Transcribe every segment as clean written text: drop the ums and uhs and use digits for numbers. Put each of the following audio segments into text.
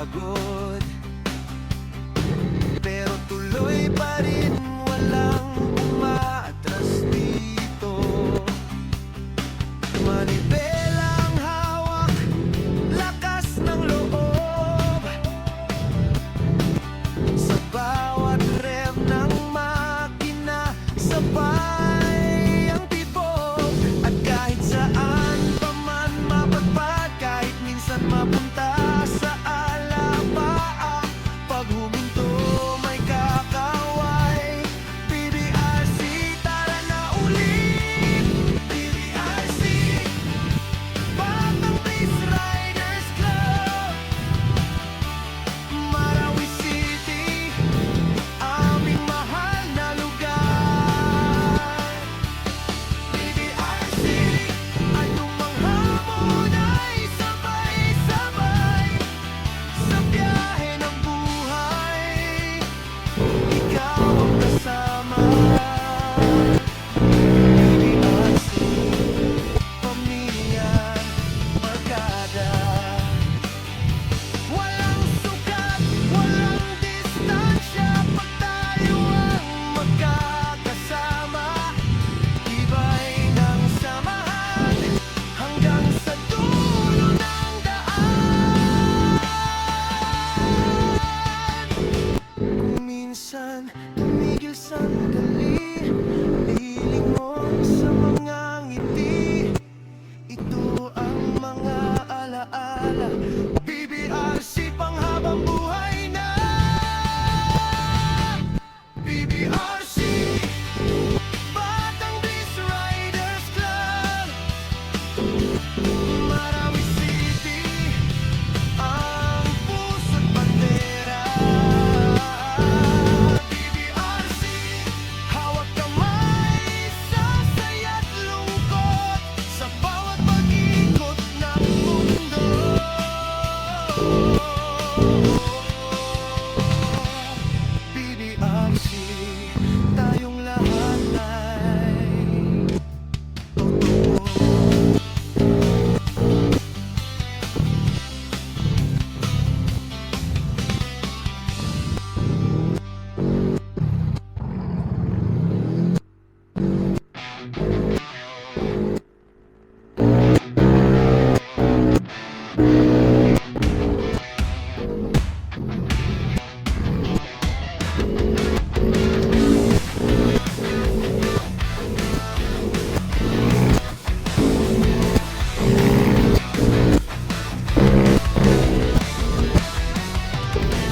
pagod, pero tuloy pa rin, walang umaatras dito. Manibelang hawak, lakas ng loob, sa bawat rev ng makina, sabay ang tibok. At kahit saan pa man mapadpad, kahit minsan mapunta sa alapaap, pag huminto may kakaway. PBRC, tara na ulit. PBRC, Batang Race Riders Club, Marawi City, aming mahal na lugar. PBRC, at tumanghamon ay sabay-sabay sa biyahe ng buhay. Ikaw ang kasama. PBRC, pamilya, barkada. Walang sukat, walang distansya, pag tayo ang magkakasama. Tibay ng samahan, hanggang sa dulo ng daan. Kung minsan tumigil sandali, ilingon sa mga ngiti, ito ang mga alaala. PBRC, panghabang buhay na. PBRC, Batang Race Riders Club, Marawi City, ang puso't bandera. PBRC, hawak kamay sa saya't lungkot, sa bawat pag-ikot ng mundo. PBRC, tayong lahat ay totoo.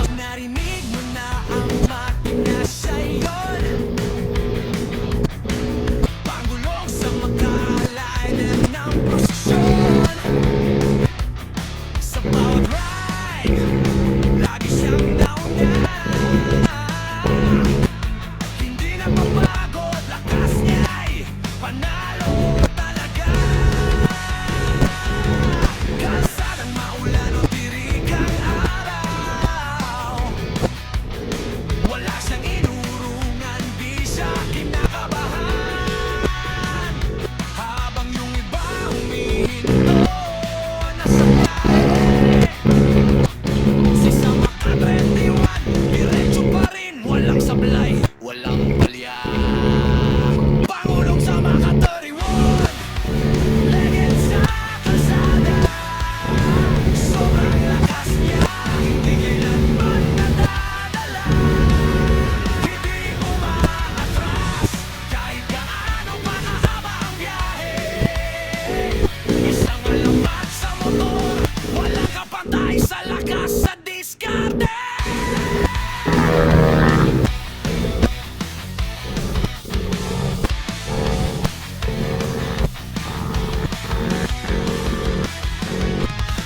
Pag narinig mo na ang makina sa'yon, pangulong sa magkaalala ng prosesyon. Sa bawat ride, lagi siyang nauna. Hindi na mabago, lakas niya'y panalo talaga. Kalsadang maulan o tirik ang araw, wala siyang inurungan, di siya kinakabahan. Habang yung iba humihinto, nasa biyahe, si Samaka 21, diretso pa rin, walang sablay, walang palya. Pangulong Samaka 31, legend sa kalsada. Sobrang lakas niya, hindi kailanman nadadala. Hindi umaatras, kahit gaano pa kahaba ang biyahe. Isang alamat sa motor, walang kapantay sa lakas sa diskarte.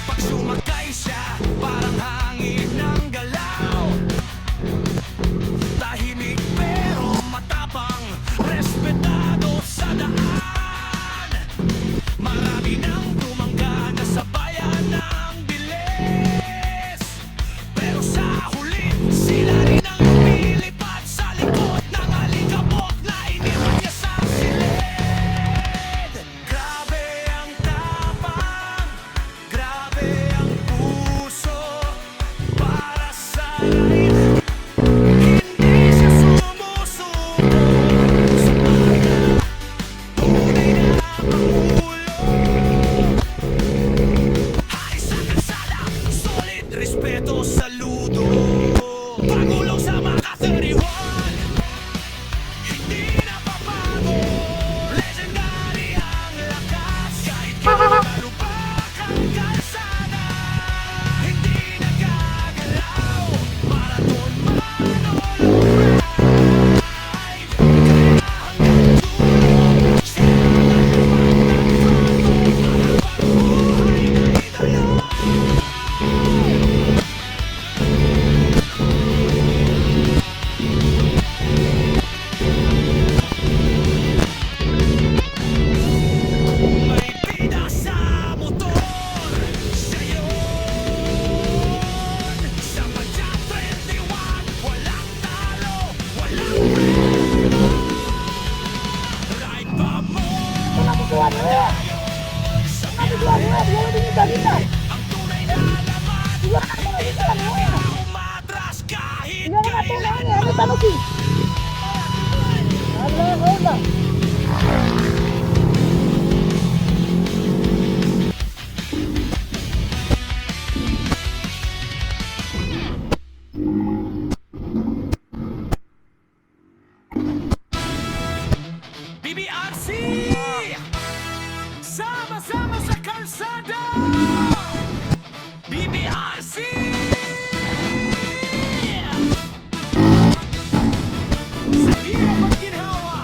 Pag sumakay siya, parang hangin ng galaw. Tahimik pero matapang, respetado sa daan. Marami nang tumangga na sabayan ng bilis, pero sa respeto, saludo. Pangulong sa mga 31, hindi napapago. Legendary ang lakas, kahit malubak ang kalsada. Hindi nagagalaw, marathon man o long ride. Kaya hanggang dulo, siya ang buhay na idolo. May bida sa motor, siya yun. Sa Padya 21, walang talo, walang preno. Ride pa mo, sa biyahe. Ang tunay na laman, hindi talaga umatras kahit kailan. BBRC! Sama-sama sa kalsada! BBRC! Sa hirap at ginhawa,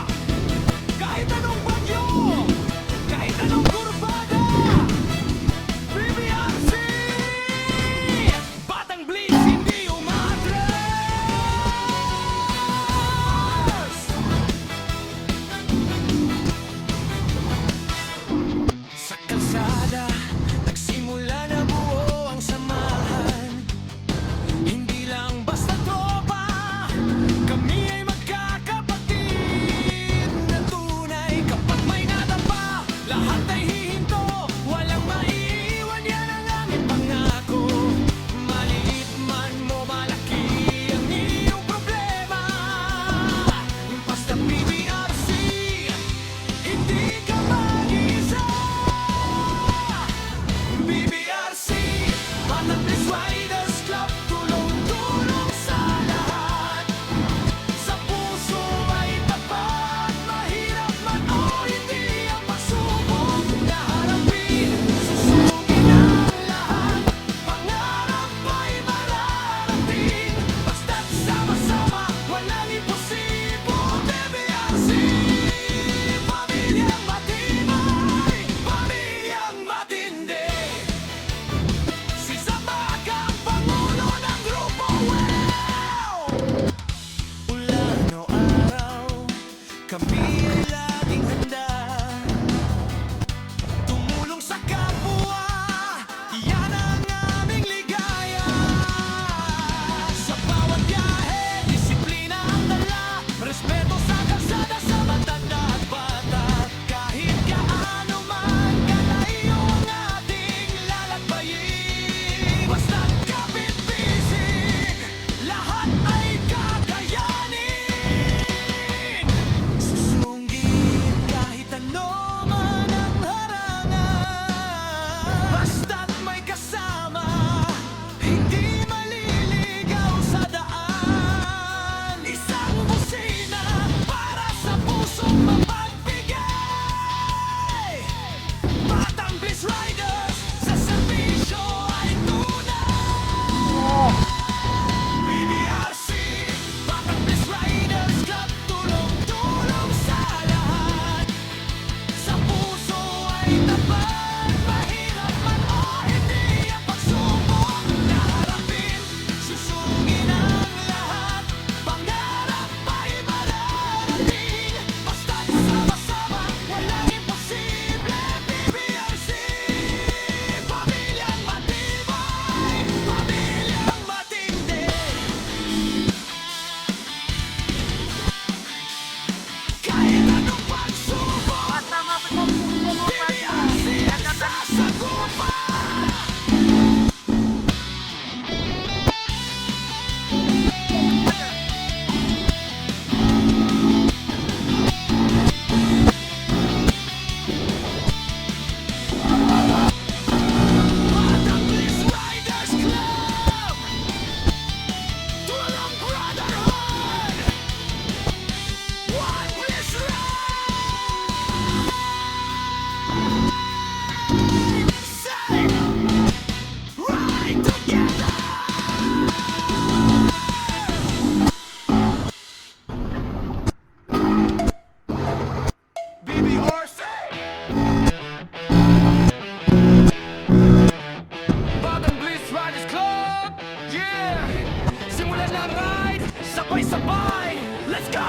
Simulan na ride, sabay-sabay, let's go!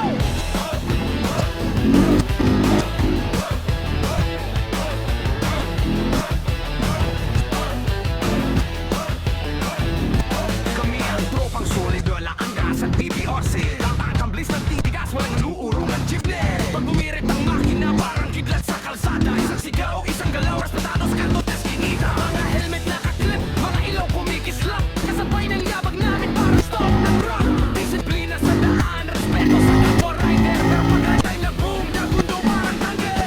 Kami ang tropang solid, wala ang gas at PBRC. Tatakamblis ng titigas, walang inuurong ng jeepney. Pag bumirit ang makina, parang kidlat sa kalsada. Isang sigaw, isang galaw, respetado sa kanto, teskinita. Mga helmet nakaklip, mga ilaw kumikislap. Kasabay ng yabag namin, parang stop ng rock. Disiplina sa daan, respeto sa kapwa rider. Pero pag high time na boom, nagundo parang tangge.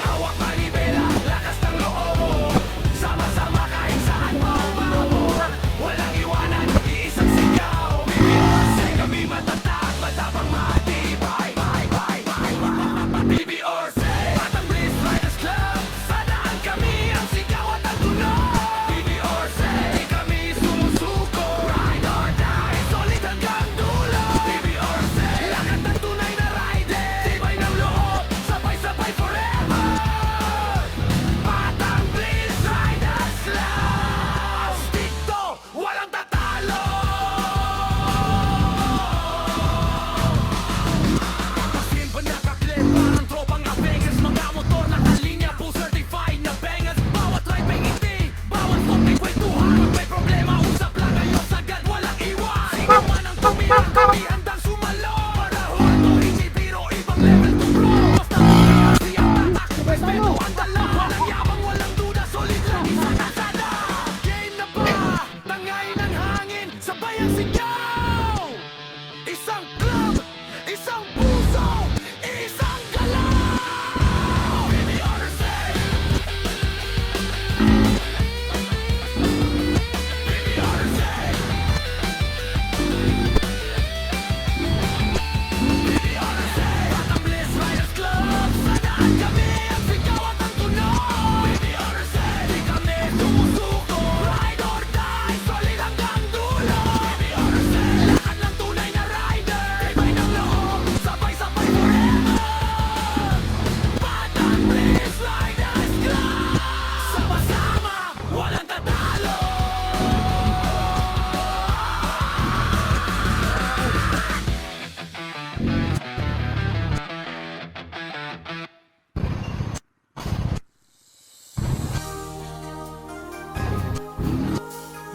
Hawak manibela, lakas ng loob. Sama-sama kahit saan pa umabot. Walang iwanan, iisang sigaw. BBRC, kami matatag, matapang matibay. BBRC, Batang Bliss Riders Club. Sa daan kami ang sigaw at ang tunog. BBRC, di kami sumusuko. Ride or die, solid hanggang dulo. BBRC, lahat ng tunay na rider. Tibay ng loob, sabay-sabay forever. Batang Bliss Riders Club. Dito, walang tatalo. Pasin pa nakaklip, parang tropang Avenger. Mga motor nakalinya, full certified na bangers. Bawat ride may ngiti, bawat stop may kwentuhan. Pag may problema, usap lang kayo sagad, walang iwan. Sino man ang tumira, kami handang sumalo. Parahuan to, hindi biro, ibang level to bro. Basta BBRC ang tatak, respeto ang dala. Walang yabang, walang duda, solid lagi sa kalsada. Game na ba? Tangay ng hangin, sabay ang sigaw. Isang club, isang puso, isang galaw. BBRC, BBRC, BBRC, Batang Bliss Riders Club. Sa daan kami ang sigaw at ang tunog. BBRC, di kami sumusuko. Ride or die, solid hanggang dulo. BBRC, lahat ng tunay na rider. Tibay ng loob, sabay-sabay forever. Batang Bliss Riders Club. Sama-sama, walang tatalo.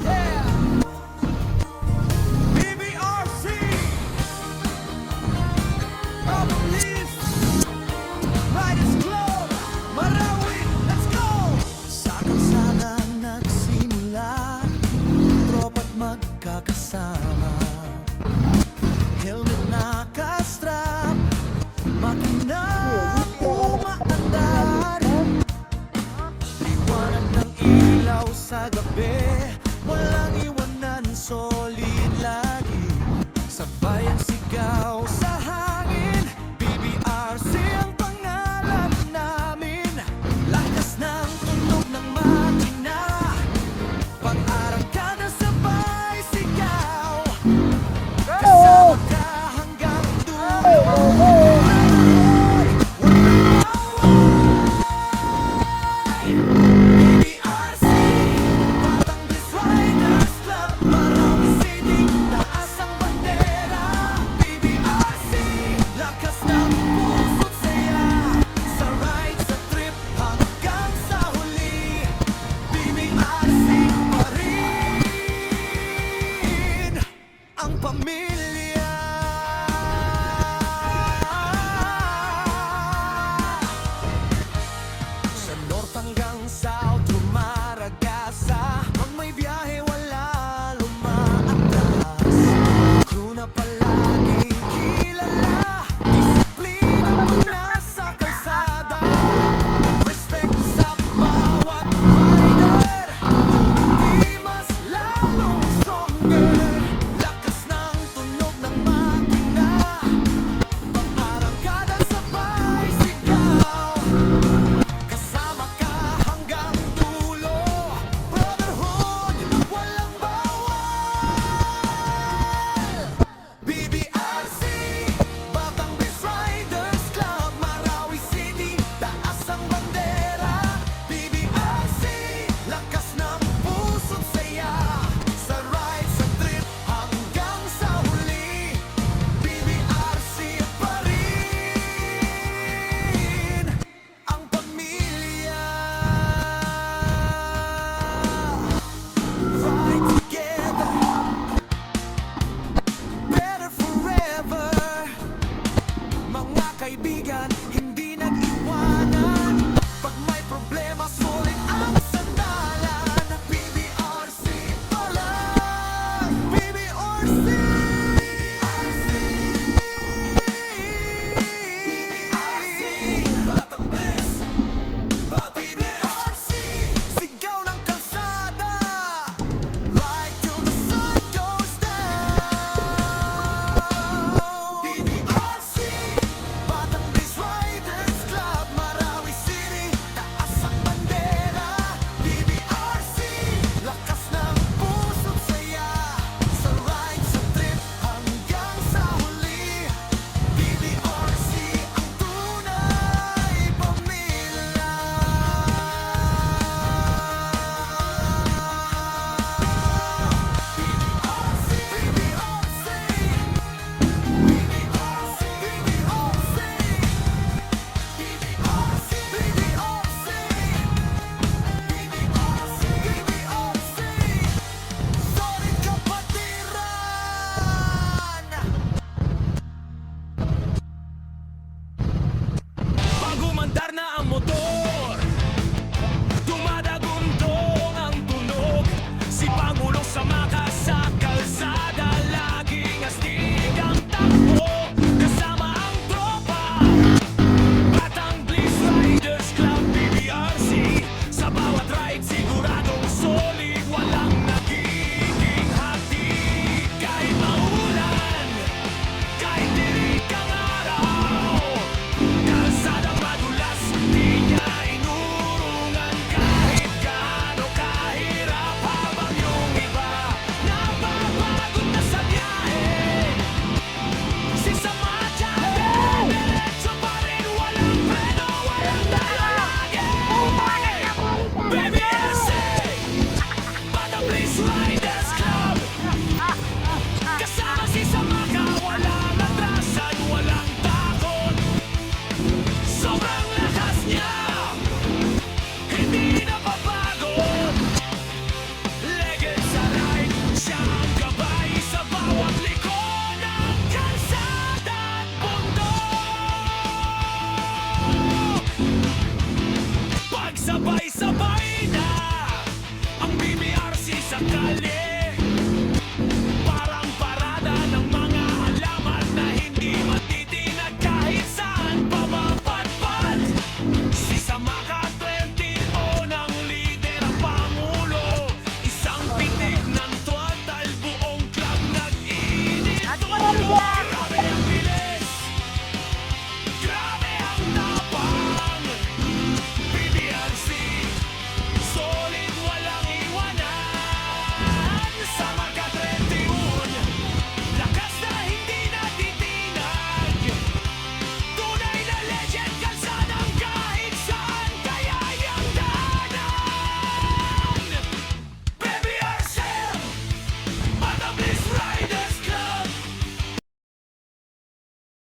Yeah! BBRC! Batang Bliss Riders Club! Marawi, let's go! Sa kalsada nagsimula, tropa't magkakasama. Helmet nakastrap, makina umaandar. Liwanag ng ilaw sa gabi, walang iwanan, solid lagi. Sabay ang sigaw sa hangin, BBRC ang pangalan namin. Lakas ng tunog ng makina, pag-arangkada sabay sigaw. Kasama ka hanggang dulo. BBRC, Batang Bliss Riders Club. Marawi City, taas ang bandera. BBRC, lakas ng puso't saya. Sa ride, sa trip, hanggang sa huli. BBRC pa rin ang pamilya.